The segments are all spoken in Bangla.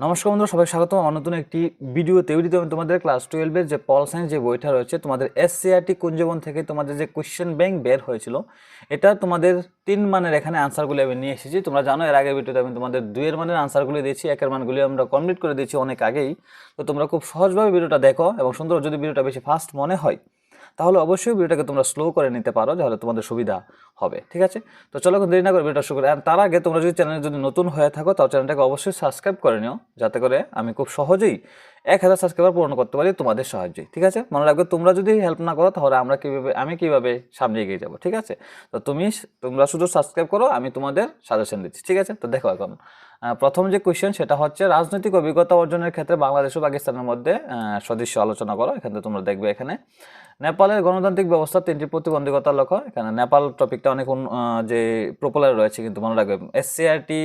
নমস্কার বন্ধুরা, সবাই স্বাগত আমার নতুন একটি ভিডিওতে। আমি তোমাদের ক্লাস 12-এর যে পল সায়েন্স যে বইটা রয়েছে, তোমাদের এসসিআরটি কুঞ্জবন থেকে তোমাদের যে কোয়েশ্চেন ব্যাংক বের হয়েছিল, এটা তোমাদের 3 মানের এখানে আনসারগুলি আমি নিয়ে এসেছি। তোমরা জানো এর আগের ভিডিওতে আমি তোমাদের 2-এর মানের আনসারগুলি দিয়েছি, 1-এর মানগুলি আমরা কমপ্লিট করে দিয়েছি অনেক আগেই। তো তোমরা খুব সহজভাবে ভিডিওটা দেখো এবং সুন্দর। যদি ভিডিওটা বেশি ফাস্ট মনে হয় তাহলে অবশ্যই ভিডিওটাকে তোমরা স্লো করে নিতে পারো, তাহলে তোমাদের সুবিধা হবে। ঠিক আছে, তো চলো দেরি না করে ভিডিওটা শুরু করি। আর তার আগে তোমরা যদি চ্যানেলে যদি নতুন হয়ে থাকো তাহলে চ্যানেলটাকে অবশ্যই সাবস্ক্রাইব করে নিও, যাতে করে আমি খুব সহজেই 1000 সাবস্ক্রাইবার পূরণ করতে পারি তোমাদের সাহায্যে। ঠিক আছে, মনে রাখবে তোমরা যদি হেল্প না করো তাহলে আমি কিভাবে সামনে এগিয়ে যাবো। ঠিক আছে, তো তোমরা শুধু সাবস্ক্রাইব করো, আমি তোমাদের সাজেশন দিচ্ছি। ঠিক আছে, তো দেখো এখন প্রথম যে কোয়েশ্চেন সেটা হচ্ছে রাজনৈতিক অভিজ্ঞতা অর্জনের ক্ষেত্রে বাংলাদেশ ও পাকিস্তানের মধ্যে সদৃশ্য আলোচনা করো। এখানে তোমরা দেখবে এখানে নেপালের গণতান্ত্রিক ব্যবস্থা 3টি প্রতিবন্ধকতার লক্ষ্য। এখানে নেপাল টপিকটা অনেক যে প্রপোলার রয়েছে, কিন্তু মনে রাখবে এসসিআরটি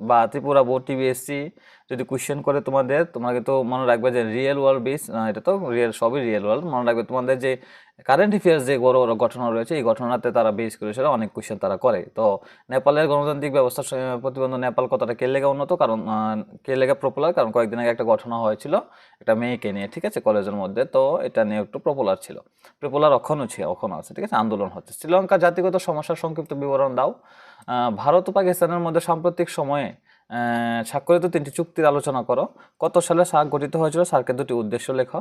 বা ত্রিপুরা বোর্ড টিবিএসসি যদি কোয়েশ্চেন করে তোমরা কিন্তু মনে রাখবে যে রিয়েল ওয়ার্ল্ড বেস, এটা তো সবই রিয়েল ওয়ার্ল্ড। মনে রাখবে তোমাদের যে কারেন্ট অ্যাফেয়ার্স যে বড় বড় ঘটনা রয়েছে, এই ঘটনাতে তারা বেস করেছিল অনেক কোয়েশ্চেন তারা করে। তো নেপালের গণতান্ত্রিক ব্যবস্থা প্রতিবন্ধ নেপাল কথাটা কে লেগে উন্নত, কারণ কে লেগে পপুলার, কারণ কয়েকদিন আগে একটা ঘটনা হয়েছিল একটা মেয়েকে নিয়ে। ঠিক আছে, কলেজের মধ্যে, তো এটা নিয়ে একটু পপুলার ছিল, পপুলার এখনও আছে। ঠিক আছে, আন্দোলন হচ্ছে। শ্রীলঙ্কার জাতিগত সমস্যার সংক্ষিপ্ত বিবরণ দাও। ভারত ও পাকিস্তানের মধ্যে সাম্প্রতিক সময়ে স্বাক্ষরিত 3টি চুক্তির আলোচনা করো। কত সালে সার্ক গঠিত হয়েছিল, সার্কের 2টি উদ্দেশ্য লেখো।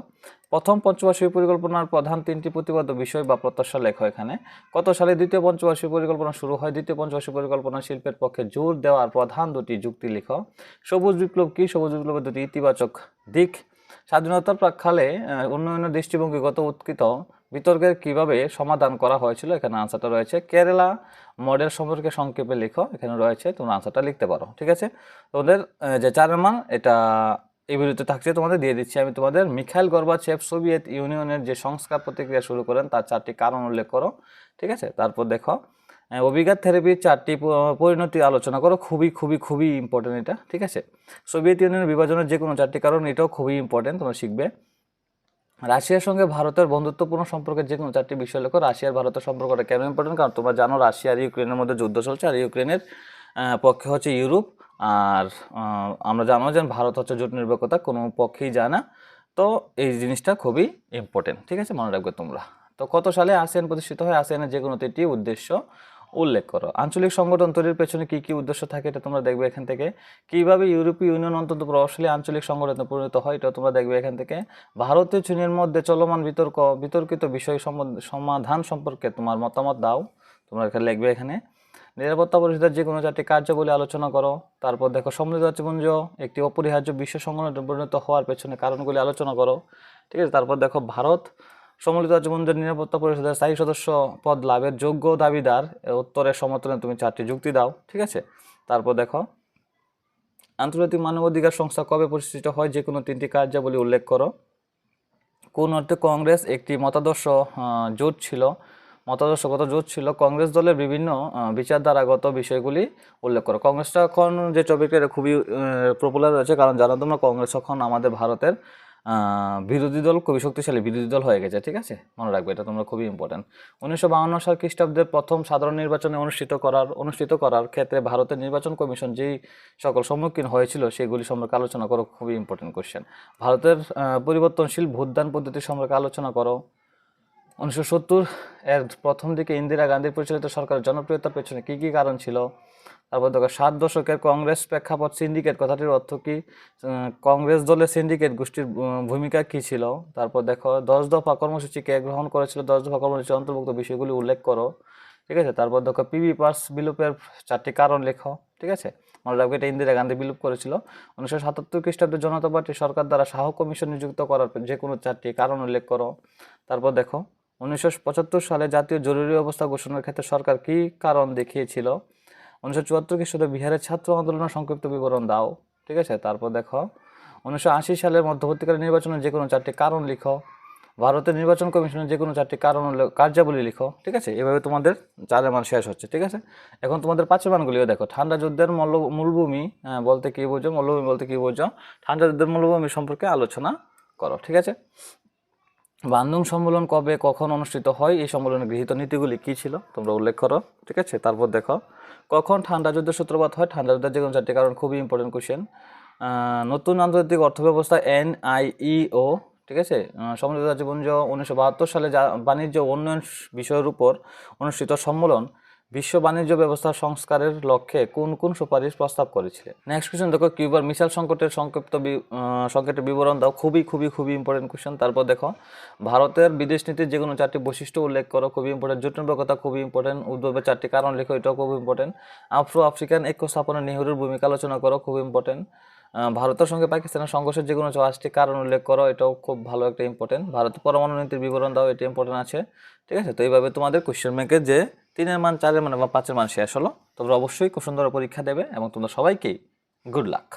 প্রথম পঞ্চবার্ষিক পরিকল্পনার প্রধান 3টি প্রতিপাদ্য বিষয় বা প্রত্যাশা লেখো। এখানে কত সালে দ্বিতীয় পঞ্চবার্ষিক পরিকল্পনা শুরু হয়, দ্বিতীয় পঞ্চবার্ষিক পরিকল্পনা শিল্পের পক্ষে জোর দেওয়ার প্রধান 2টি যুক্তি লিখো। সবুজ বিপ্লব কি, সবুজ বিপ্লবের 2টি ইতিবাচক দিক। স্বাধীনতার প্রাককালে উন্নয়নের দৃষ্টিভঙ্গিগত উৎকৃত বিতর্কের কিভাবে সমাধান করা হয়েছিল। এখানে আনসারটা রয়েছে। কেরালা মডেল সম্পর্কে সংক্ষেপে লেখো। এখানে রয়েছে, তোমরা আনসারটা লিখতে পারো। ঠিক আছে, তোমাদের যে 4 মান এটা এই ভিডিওতে থাকছে, তোমাদের দিয়ে দিচ্ছি আমি। তোমাদের মিখাইল গর্বাচেভ সোভিয়েত ইউনিয়নের যে সংস্কার প্রতিক্রিয়া শুরু করেন তার 4টি কারণ উল্লেখ করো। ঠিক আছে, তারপর দেখো অভিঘাত থেরাপির 4টি পরিণতি আলোচনা করো। খুবই খুবই খুবই ইম্পর্টেন্ট এটা। ঠিক আছে, সোভিয়েত ইউনিয়নের বিভাজনের যে কোনো 4টি কারণ, এটাও খুবই ইম্পর্টেন্ট, তোমরা শিখবে। রাশিয়ার সঙ্গে ভারতের বন্ধুত্বপূর্ণ সম্পর্কের যে কোনো 4টি বিষয় লেখো। রাশিয়ার ভারতের সম্পর্কটা কেন ইম্পর্টেন্ট, কারণ তোমরা জানো রাশিয়া আর ইউক্রেনের মধ্যে যুদ্ধ চলছে, আর ইউক্রেনের পক্ষে হচ্ছে ইউরোপ, আর আমরা জানো যে ভারত হচ্ছে জোট নিরপেক্ষতা কোনো পক্ষেই যায় না। তো এই জিনিসটা খুবই ইম্পর্টেন্ট। ঠিক আছে, মনে রাখবে তোমরা। তো কত সালে আসিয়ান প্রতিষ্ঠিত হয়, আসিয়ানের যে কোনো 3টি উদ্দেশ্য উল্লেখ করো। আঞ্চলিক সংগঠন তৈরির পেছনে কি কি উদ্দেশ্য থাকে, এটা তোমরা দেখবে এখান থেকে। কিভাবে ইউরোপীয় ইউনিয়ন অন্তত প্রভাবশালী আঞ্চলিক সংগঠনে পরিণত হয়, এটা তোমরা দেখবে এখান থেকে। ভারতীয় চীনের মধ্যে চলমান বিতর্কিত বিষয় সমাধান সম্পর্কে তোমার মতামত দাও, তোমরা এখানে লিখবে এখানে। নিরাপত্তা পরিষদের যে কোনো 4টি কার্যাবলী আলোচনা করো। তারপর দেখো সমৃদ্ধ রাজ্যপুঞ্জ একটি অপরিহার্য বিশ্ব সংগঠনে পরিণত হওয়ার পেছনে কারণগুলি আলোচনা করো। ঠিক আছে, তারপর দেখো ভারত সম্মিলিত রাজ্যপুঞ্জের নিরাপত্তা পরিষদের স্থায়ী সদস্য পদ লাভের যোগ্য দাবিদার, উত্তরের সমর্থনে তুমি 4টি যুক্তি দাও। ঠিক আছে, তারপর দেখো আন্তর্জাতিক মানবাধিকার সংস্থা কবে প্রতিষ্ঠিত হয়, যে কোনো 3টি কার্যাবলী উল্লেখ করো। কোন অর্থে কংগ্রেস একটি মতাদর্শগত জোট ছিল। কংগ্রেস দলের বিভিন্ন বিচারধারাগত বিষয়গুলি উল্লেখ করো। কংগ্রেসটা এখন যে টপিকটা খুবই পপুলার রয়েছে, কারণ জানো তোমরা কংগ্রেস এখন আমাদের ভারতের বিরোধী দল, খুবই শক্তিশালী বিরোধী দল হয়ে গেছে। ঠিক আছে, মনে রাখবে এটা তোমরা, খুবই ইম্পর্টেন্ট। 1952 সাল খ্রিস্টাব্দের প্রথম সাধারণ নির্বাচনে অনুষ্ঠিত করার ক্ষেত্রে ভারতের নির্বাচন কমিশন যেই সকল সম্মুখীন হয়েছিল সেগুলি সম্পর্কে আলোচনা করো। খুবই ইম্পর্টেন্ট কোশ্চেন। ভারতের পরিবর্তনশীল ভোটদান পদ্ধতি সম্পর্কে আলোচনা করো। 1970 এর প্রথম দিকে ইন্দিরা গান্ধীর পরিচালিত সরকারের জনপ্রিয়তার পেছনে কী কী কারণ ছিল। তারপর দেখো 7 দশকের কংগ্রেস প্রেক্ষাপট, সিন্ডিকেট কথাটির অর্থ কী, কংগ্রেস দলের সিন্ডিকেট গোষ্ঠীর ভূমিকা কী ছিল। তারপর দেখো 10 দফা কর্মসূচি কে গ্রহণ করেছিল, 10 দফা কর্মসূচির অন্তর্ভুক্ত বিষয়গুলি উল্লেখ করো। ঠিক আছে, তারপর দেখো পিবি পার্স বিলোপের 4টি কারণ লেখো। ঠিক আছে, মনে রাখবে এটা ইন্দিরা গান্ধী বিলোপ করেছিল। 1977 খ্রিস্টাব্দে জনতা পার্টি সরকার দ্বারা শাহ কমিশন নিযুক্ত করার যে কোনো 4টি কারণ উল্লেখ করো। তারপর দেখো 1975 সালে জাতীয় জরুরি অবস্থা ঘোষণার ক্ষেত্রে সরকার কী কারণ দেখিয়েছিল। 1974 খ্রিস্টাব্দে বিহারের ছাত্র আন্দোলনের সংক্ষিপ্ত বিবরণ দাও। ঠিক আছে, তারপর দেখো 1980 সালের মধ্যবর্তীকালীন নির্বাচনের যে কোনো 4টি কারণ লিখো। ভারতের নির্বাচন কমিশনের যে কোনো 4টি কার্যাবলী লিখো। ঠিক আছে, এভাবে তোমাদের 4 মান শেষ হচ্ছে। ঠিক আছে, এখন তোমাদের 5 মানগুলিও দেখো। ঠান্ডা যুদ্ধের মূলভূমি বলতে কী বোঝো, মূলভূমি বলতে কী বোঝো, ঠান্ডা যুদ্ধের মূলভূমি সম্পর্কে আলোচনা করো। ঠিক আছে, বান্ধুং সম্মেলন কবে কখন অনুষ্ঠিত হয়, এই সম্মেলনে গৃহীত নীতিগুলি কী ছিল, তোমরা উল্লেখ করো। ঠিক আছে, তারপর দেখো কখন ঠান্ডা যুদ্ধের সূত্রপাত হয়, ঠান্ডা যুদ্ধের যে কোনো 4টি কারণ, খুবই ইম্পর্টেন্ট কোশ্চেন। নতুন আন্তর্জাতিক অর্থব্যবস্থা NIEO, ঠিক আছে, সম্মিলিত জাতিপুঞ্জ 1972 সালে বাণিজ্য উন্নয়ন বিষয়ের উপর অনুষ্ঠিত সম্মেলন বিশ্ব বাণিজ্য ব্যবস্থা সংস্কারের লক্ষ্যে কোন কোন সুপারিশ প্রস্তাব করেছিলেন। নেক্সট কোশ্চেন দেখো, কিউবার মিসাইল সংকটের সংক্ষিপ্ত বিবরণ দাও। খুবই খুবই খুবই ইম্পর্টেন্ট কোশ্চেন। তারপর দেখো, ভারতের বিদেশ নীতির যে কোনো 4টি বৈশিষ্ট্য উল্লেখ করো, খুবই ইম্পর্টেন্ট। জোটনির্ভর কথা খুবই ইম্পর্টেন্ট। উদ্ভবের 4টি কারণ লেখো, এটাও খুব ইম্পর্টেন্ট। আফ্রো আফ্রিকান ঐক্য স্থাপনে নেহরুর ভূমিকা আলোচনা করো, খুব ইম্পর্টেন্ট। ভারতের সঙ্গে পাকিস্তানের সংঘর্ষের যে কোনো 5টি কারণ উল্লেখ করো, এটাও খুব ভালো একটা ইম্পর্টেন্ট। ভারতের পরমাণু নীতির বিবরণ দাও, এটা ইম্পর্টেন্ট আছে, ঠিক আছে। তো এইভাবে তোমাদের কোশ্চেন ব্যাংকের যে 3-এর মান, 4-এর মান বা 5-এর মান শেষ হলো। তোমরা অবশ্যই খুব সুন্দর পরীক্ষা দেবে এবং তোমরা সবাইকেই গুড লাক।